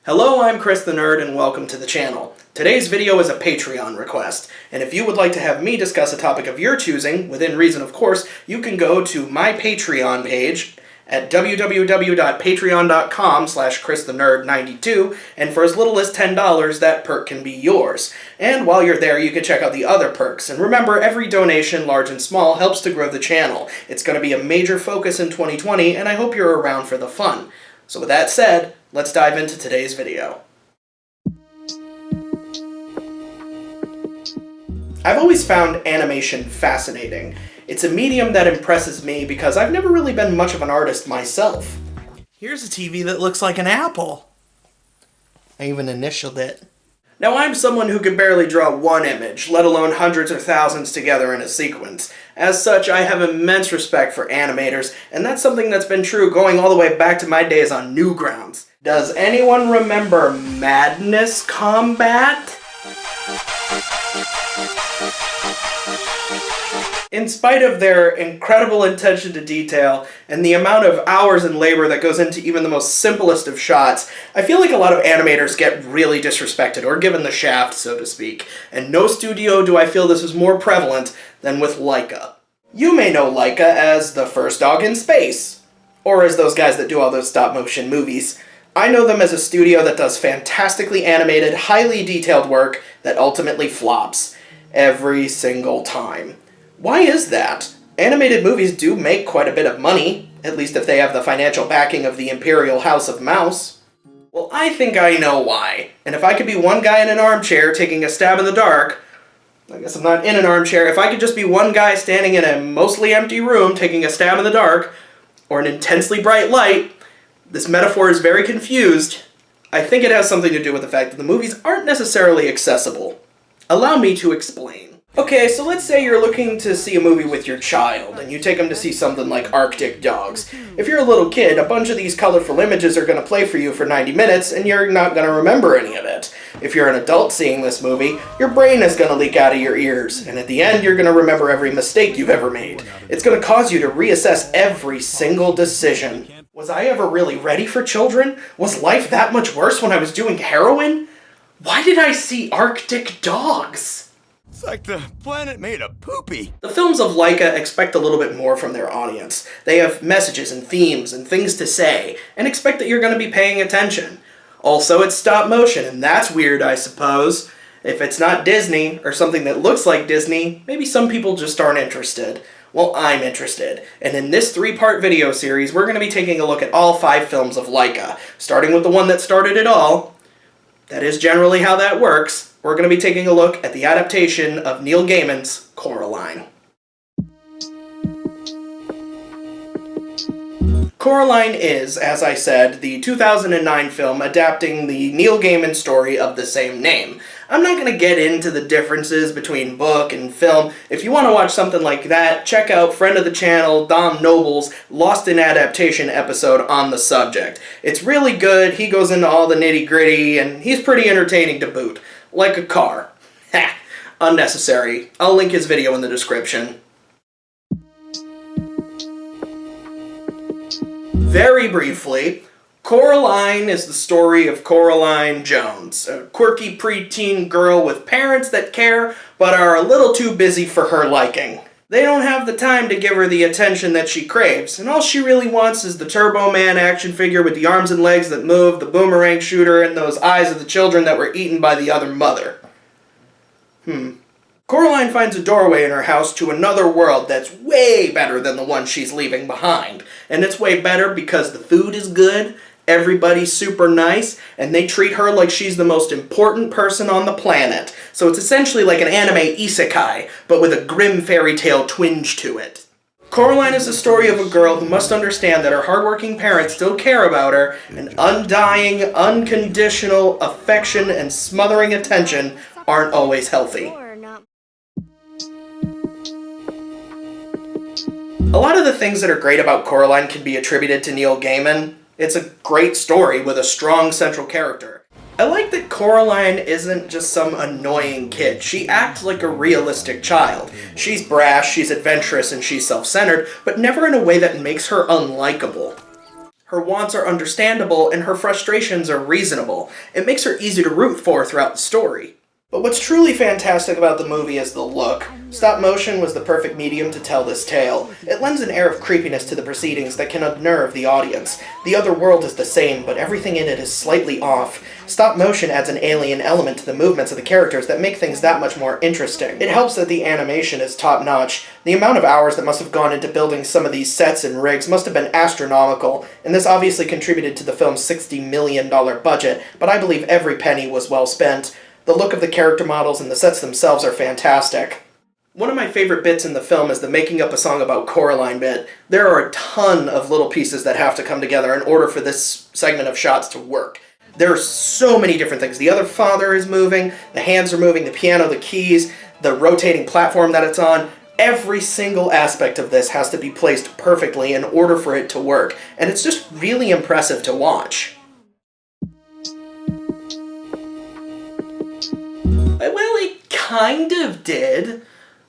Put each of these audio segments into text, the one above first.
Hello, I'm Chris the Nerd, and welcome to the channel. Today's video is a Patreon request, and if you would like to have me discuss a topic of your choosing, within reason of course, you can go to my Patreon page at www.patreon.com/ChrisTheNerd92, and for as little as $10, that perk can be yours. And while you're there, you can check out the other perks. And remember, every donation, large and small, helps to grow the channel. It's going to be a major focus in 2020, and I hope you're around for the fun. So with that said, let's dive into today's video. I've always found animation fascinating. It's a medium that impresses me because I've never really been much of an artist myself. Here's a TV that looks like an apple. I even initialed it. Now, I'm someone who can barely draw one image, let alone hundreds or thousands together in a sequence. As such, I have immense respect for animators, and that's something that's been true going all the way back to my days on Newgrounds. Does anyone remember Madness Combat? In spite of their incredible attention to detail and the amount of hours and labor that goes into even the most simplest of shots, I feel like a lot of animators get really disrespected or given the shaft, so to speak. And no studio do I feel this is more prevalent than with Laika. You may know Laika as the first dog in space, or as those guys that do all those stop-motion movies. I know them as a studio that does fantastically animated, highly detailed work that ultimately flops every single time. Why is that? Animated movies do make quite a bit of money, at least if they have the financial backing of the Imperial House of Mouse. Well, I think I know why. And if I could be one guy in an armchair taking a stab in the dark, I guess I'm not in an armchair, if I could just be one guy standing in a mostly empty room taking a stab in the dark, or an intensely bright light, this metaphor is very confused. I think it has something to do with the fact that the movies aren't necessarily accessible. Allow me to explain. Okay, so let's say you're looking to see a movie with your child, and you take them to see something like Arctic Dogs. If you're a little kid, a bunch of these colorful images are going to play for you for 90 minutes, and you're not going to remember any of it. If you're an adult seeing this movie, your brain is going to leak out of your ears, and at the end you're going to remember every mistake you've ever made. It's going to cause you to reassess every single decision. Was I ever really ready for children? Was life that much worse when I was doing heroin? Why did I see Arctic Dogs? It's like the planet made a poopy. The films of Laika expect a little bit more from their audience. They have messages and themes and things to say, and expect that you're going to be paying attention. Also, it's stop motion, and that's weird, I suppose. If it's not Disney, or something that looks like Disney, maybe some people just aren't interested. Well, I'm interested, and in this 3-part video series, we're going to be taking a look at all 5 films of Laika, starting with the one that started it all. That is generally how that works. We're going to be taking a look at the adaptation of Neil Gaiman's Coraline. Coraline is, as I said, the 2009 film adapting the Neil Gaiman story of the same name. I'm not going to get into the differences between book and film. If you want to watch something like that, check out friend of the channel, Dom Noble's Lost in Adaptation episode on the subject. It's really good, he goes into all the nitty-gritty, and he's pretty entertaining to boot. Like a car. Ha! Unnecessary. I'll link his video in the description. Very briefly, Coraline is the story of Coraline Jones, a quirky preteen girl with parents that care but are a little too busy for her liking. They don't have the time to give her the attention that she craves, and all she really wants is the Turbo Man action figure with the arms and legs that move, the boomerang shooter, and those eyes of the children that were eaten by the other mother. Coraline finds a doorway in her house to another world that's way better than the one she's leaving behind. And it's way better because the food is good, everybody's super nice, and they treat her like she's the most important person on the planet. So it's essentially like an anime isekai, but with a grim fairy tale twinge to it. Coraline is the story of a girl who must understand that her hardworking parents still care about her, and undying, unconditional affection and smothering attention aren't always healthy. A lot of the things that are great about Coraline can be attributed to Neil Gaiman. It's a great story with a strong central character. I like that Coraline isn't just some annoying kid. She acts like a realistic child. She's brash, she's adventurous, and she's self-centered, but never in a way that makes her unlikable. Her wants are understandable and her frustrations are reasonable. It makes her easy to root for throughout the story. But what's truly fantastic about the movie is the look. Stop motion was the perfect medium to tell this tale. It lends an air of creepiness to the proceedings that can unnerve the audience. The other world is the same, but everything in it is slightly off. Stop motion adds an alien element to the movements of the characters that make things that much more interesting. It helps that the animation is top-notch. The amount of hours that must have gone into building some of these sets and rigs must have been astronomical, and this obviously contributed to the film's $60 million budget, but I believe every penny was well spent. The look of the character models and the sets themselves are fantastic. One of my favorite bits in the film is the making up a song about Coraline bit. There are a ton of little pieces that have to come together in order for this segment of shots to work. There are so many different things. The other father is moving, the hands are moving, the piano, the keys, the rotating platform that it's on. Every single aspect of this has to be placed perfectly in order for it to work, and it's just really impressive to watch. Well, it kind of did.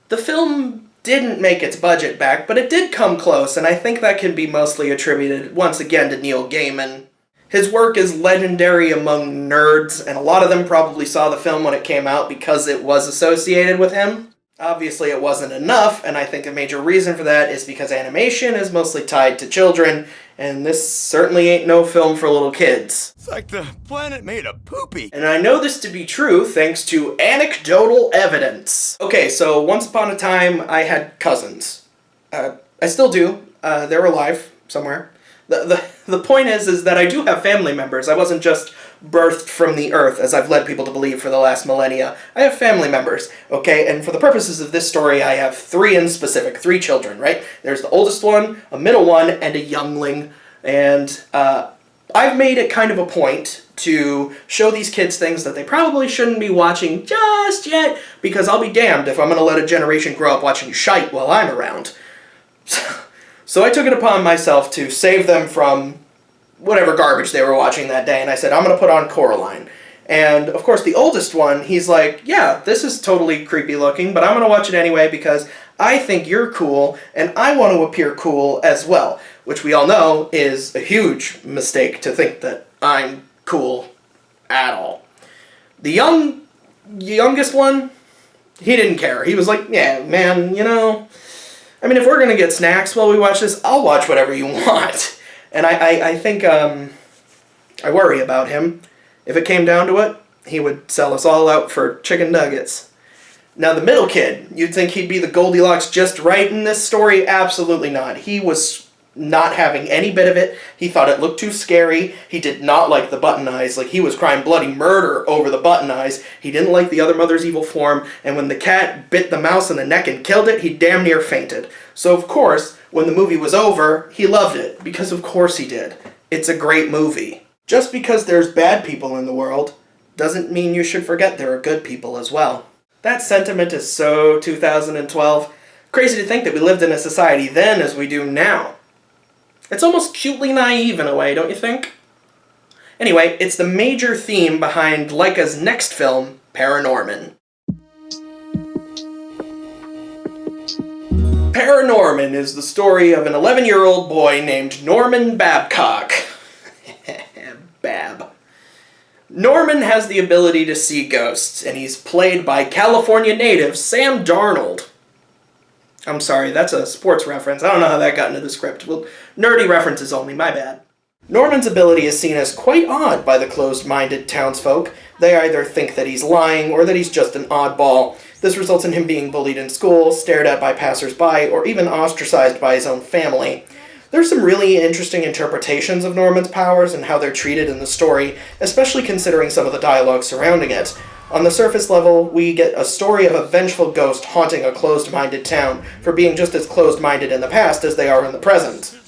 The film didn't make its budget back, but it did come close, and I think that can be mostly attributed, once again, to Neil Gaiman. His work is legendary among nerds, and a lot of them probably saw the film when it came out because it was associated with him. Obviously, it wasn't enough, and I think a major reason for that is because animation is mostly tied to children, and this certainly ain't no film for little kids. It's like the planet made a poopy. And I know this to be true thanks to anecdotal evidence. Okay, so once upon a time, I had cousins. I still do. They're alive somewhere. The point is that I do have family members. I wasn't just birthed from the earth, as I've led people to believe for the last millennia. I have family members, okay? And for the purposes of this story, I have three in specific, 3 children, right? There's the oldest one, a middle one, and a youngling. And I've made it kind of a point to show these kids things that they probably shouldn't be watching just yet, because I'll be damned if I'm going to let a generation grow up watching shite while I'm around. So I took it upon myself to save them from whatever garbage they were watching that day, and I said, I'm going to put on Coraline. And, of course, the oldest one, he's like, yeah, this is totally creepy looking, but I'm going to watch it anyway because I think you're cool, and I want to appear cool as well, which we all know is a huge mistake to think that I'm cool at all. The youngest one, he didn't care. He was like, yeah, man, you know, I mean, if we're going to get snacks while we watch this, I'll watch whatever you want. And I think, I worry about him. If it came down to it, he would sell us all out for chicken nuggets. Now, the middle kid, you'd think he'd be the Goldilocks just right in this story. Absolutely not. He was not having any bit of it. He thought it looked too scary. He did not like the button eyes. Like, he was crying bloody murder over the button eyes. He didn't like the other mother's evil form. And when the cat bit the mouse in the neck and killed it, he damn near fainted. So, of course, when the movie was over, he loved it. Because of course he did. It's a great movie. Just because there's bad people in the world doesn't mean you should forget there are good people as well. That sentiment is so 2012. Crazy to think that we lived in a society then as we do now. It's almost cutely naive in a way, don't you think? Anyway, it's the major theme behind Laika's next film, ParaNorman. ParaNorman is the story of an 11-year-old boy named Norman Babcock. Bab. Norman has the ability to see ghosts, and he's played by California native Sam Darnold. I'm sorry, that's a sports reference. I don't know how that got into the script. Well, nerdy references only, my bad. Norman's ability is seen as quite odd by the closed-minded townsfolk. They either think that he's lying or that he's just an oddball. This results in him being bullied in school, stared at by passers-by, or even ostracized by his own family. There's some really interesting interpretations of Norman's powers and how they're treated in the story, especially considering some of the dialogue surrounding it. On the surface level, we get a story of a vengeful ghost haunting a closed-minded town for being just as closed-minded in the past as they are in the present.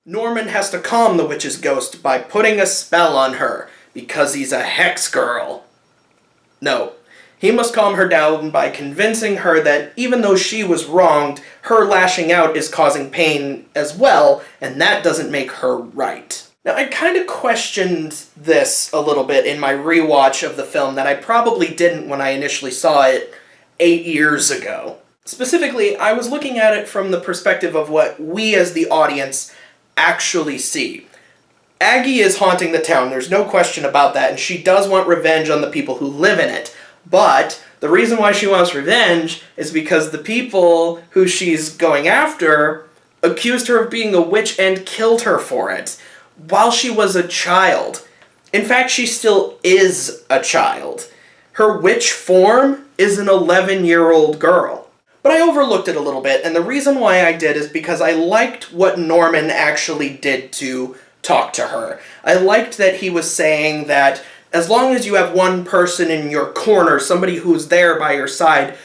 Norman has to calm the witch's ghost by putting a spell on her, because he's a hex girl. No, he must calm her down by convincing her that even though she was wronged, her lashing out is causing pain as well, and that doesn't make her right. Now, I kind of questioned this a little bit in my rewatch of the film that I probably didn't when I initially saw it 8 years ago. Specifically, I was looking at it from the perspective of what we as the audience actually see. Aggie is haunting the town, there's no question about that, and she does want revenge on the people who live in it. But the reason why she wants revenge is because the people who she's going after accused her of being a witch and killed her for it while she was a child. In fact, she still is a child. Her witch form is an 11-year-old girl. But I overlooked it a little bit, and the reason why I did is because I liked what Norman actually did to talk to her. I liked that he was saying that as long as you have one person in your corner, somebody who's there by your side,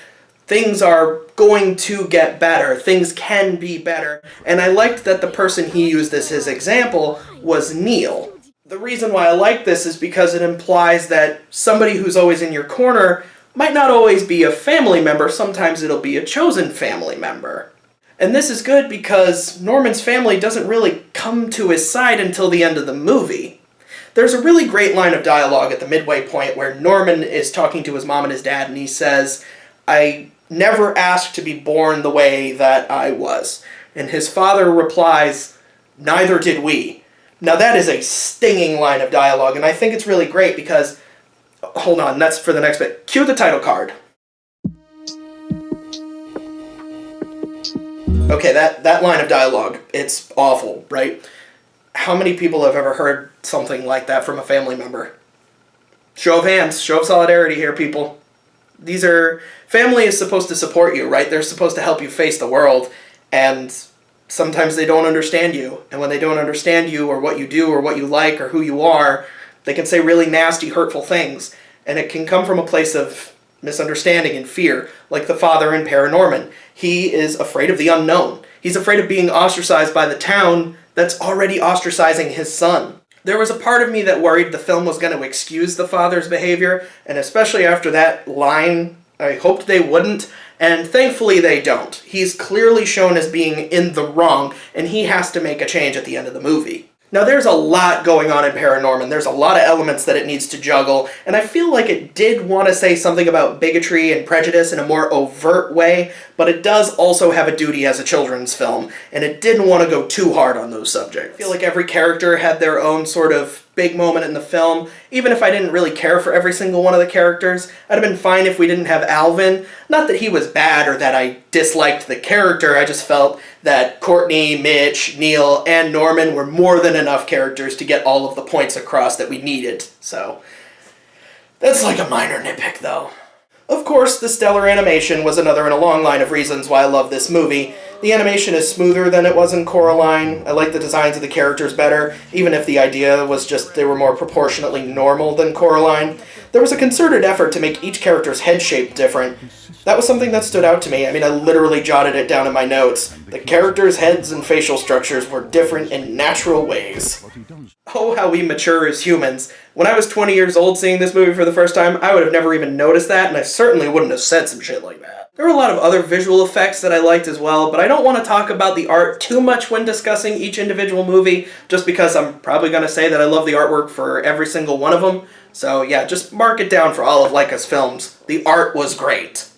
things are going to get better. Things can be better. And I liked that the person he used as his example was Neil. The reason why I like this is because it implies that somebody who's always in your corner might not always be a family member, sometimes it'll be a chosen family member. And this is good because Norman's family doesn't really come to his side until the end of the movie. There's a really great line of dialogue at the midway point where Norman is talking to his mom and his dad, and he says, "I never asked to be born the way that I was." And his father replies, "Neither did we." Now that is a stinging line of dialogue, and I think it's really great because, hold on, that's for the next bit. Cue the title card. Okay, that line of dialogue, it's awful, right? How many people have ever heard something like that from a family member? Show of hands, show of solidarity here, people. Family is supposed to support you, right? They're supposed to help you face the world, and sometimes they don't understand you. And when they don't understand you or what you do or what you like or who you are, they can say really nasty, hurtful things. And it can come from a place of misunderstanding and fear, like the father in ParaNorman. He is afraid of the unknown. He's afraid of being ostracized by the town that's already ostracizing his son. There was a part of me that worried the film was going to excuse the father's behavior, and especially after that line, I hoped they wouldn't, and thankfully they don't. He's clearly shown as being in the wrong, and he has to make a change at the end of the movie. Now there's a lot going on in ParaNorman, there's a lot of elements that it needs to juggle, and I feel like it did want to say something about bigotry and prejudice in a more overt way, but it does also have a duty as a children's film, and it didn't want to go too hard on those subjects. I feel like every character had their own sort of big moment in the film. Even if I didn't really care for every single one of the characters, I'd have been fine if we didn't have Alvin. Not that he was bad or that I disliked the character, I just felt that Courtney, Mitch, Neil, and Norman were more than enough characters to get all of the points across that we needed. So, that's like a minor nitpick though. Of course, the stellar animation was another in a long line of reasons why I love this movie. The animation is smoother than it was in Coraline. I like the designs of the characters better, even if the idea was just they were more proportionately normal than Coraline. There was a concerted effort to make each character's head shape different. That was something that stood out to me. I mean, I literally jotted it down in my notes. The characters' heads and facial structures were different in natural ways. Oh, how we mature as humans. When I was 20 years old seeing this movie for the first time, I would have never even noticed that, and I certainly wouldn't have said some shit like that. There were a lot of other visual effects that I liked as well, but I don't want to talk about the art too much when discussing each individual movie, just because I'm probably going to say that I love the artwork for every single one of them. So yeah, just mark it down for all of Laika's films. The art was great.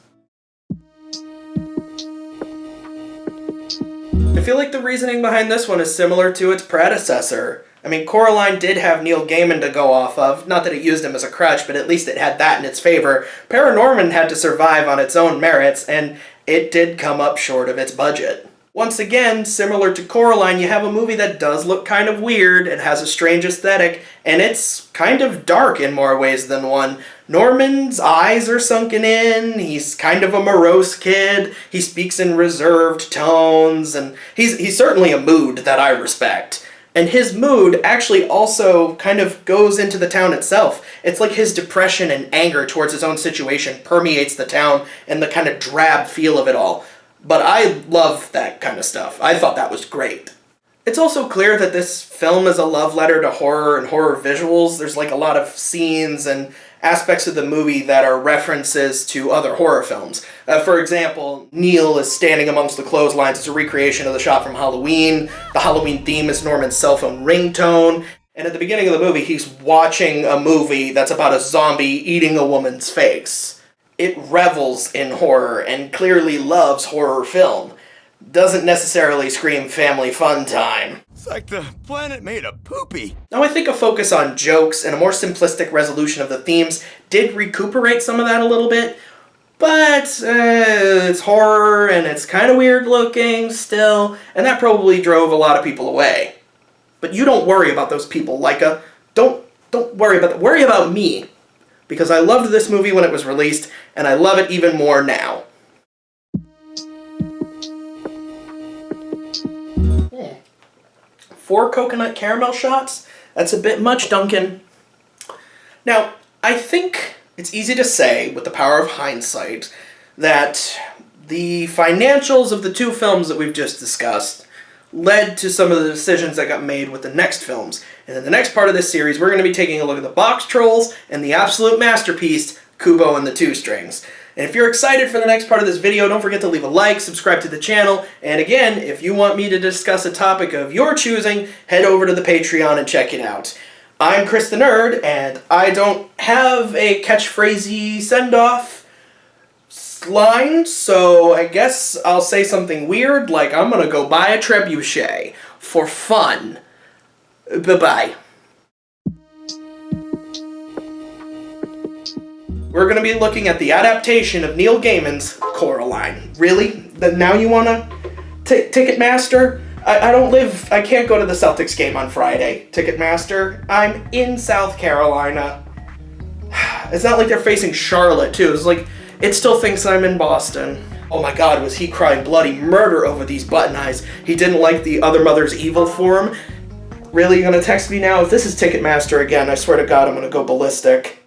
I feel like the reasoning behind this one is similar to its predecessor. I mean, Coraline did have Neil Gaiman to go off of, not that it used him as a crutch, but at least it had that in its favor. ParaNorman had to survive on its own merits, and it did come up short of its budget. Once again, similar to Coraline, you have a movie that does look kind of weird, it has a strange aesthetic, and it's kind of dark in more ways than one. Norman's eyes are sunken in, he's kind of a morose kid, he speaks in reserved tones, and he's certainly a mood that I respect. And his mood actually also kind of goes into the town itself. It's like his depression and anger towards his own situation permeates the town and the kind of drab feel of it all. But I love that kind of stuff. I thought that was great. It's also clear that this film is a love letter to horror and horror visuals. There's like a lot of scenes and aspects of the movie that are references to other horror films. For example, Neil is standing amongst the clotheslines. It's a recreation of the shot from Halloween. The Halloween theme is Norman's cell phone ringtone. And at the beginning of the movie, he's watching a movie that's about a zombie eating a woman's face. It revels in horror and clearly loves horror film. Doesn't necessarily scream family fun time. It's like the planet made a poopy. Now I think a focus on jokes and a more simplistic resolution of the themes did recuperate some of that a little bit, but it's horror and it's kind of weird looking still, and that probably drove a lot of people away. But you don't worry about those people, Laika. Don't worry about that. Worry about me, because I loved this movie when it was released, and I love it even more now. 4 coconut caramel shots? That's a bit much, Duncan. Now, I think it's easy to say, with the power of hindsight, that the financials of the 2 films that we've just discussed led to some of the decisions that got made with the next films. And in the next part of this series, we're going to be taking a look at the box trolls and the absolute masterpiece, Kubo and the Two Strings. And if you're excited for the next part of this video, don't forget to leave a like, subscribe to the channel, and again, if you want me to discuss a topic of your choosing, head over to the Patreon and check it out. I'm Chris the Nerd, and I don't have a catchphrasey send-off line, so I guess I'll say something weird, like I'm gonna go buy a trebuchet for fun. Bye-bye. We're going to be looking at the adaptation of Neil Gaiman's Coraline. Really? Now you want to? Ticketmaster? I can't go to the Celtics game on Friday. Ticketmaster? I'm in South Carolina. It's not like they're facing Charlotte, too. It's like, it still thinks I'm in Boston. Oh my god, was he crying bloody murder over these button eyes? He didn't like the other mother's evil form? Really, you gonna text me now? If this is Ticketmaster again, I swear to god I'm gonna go ballistic.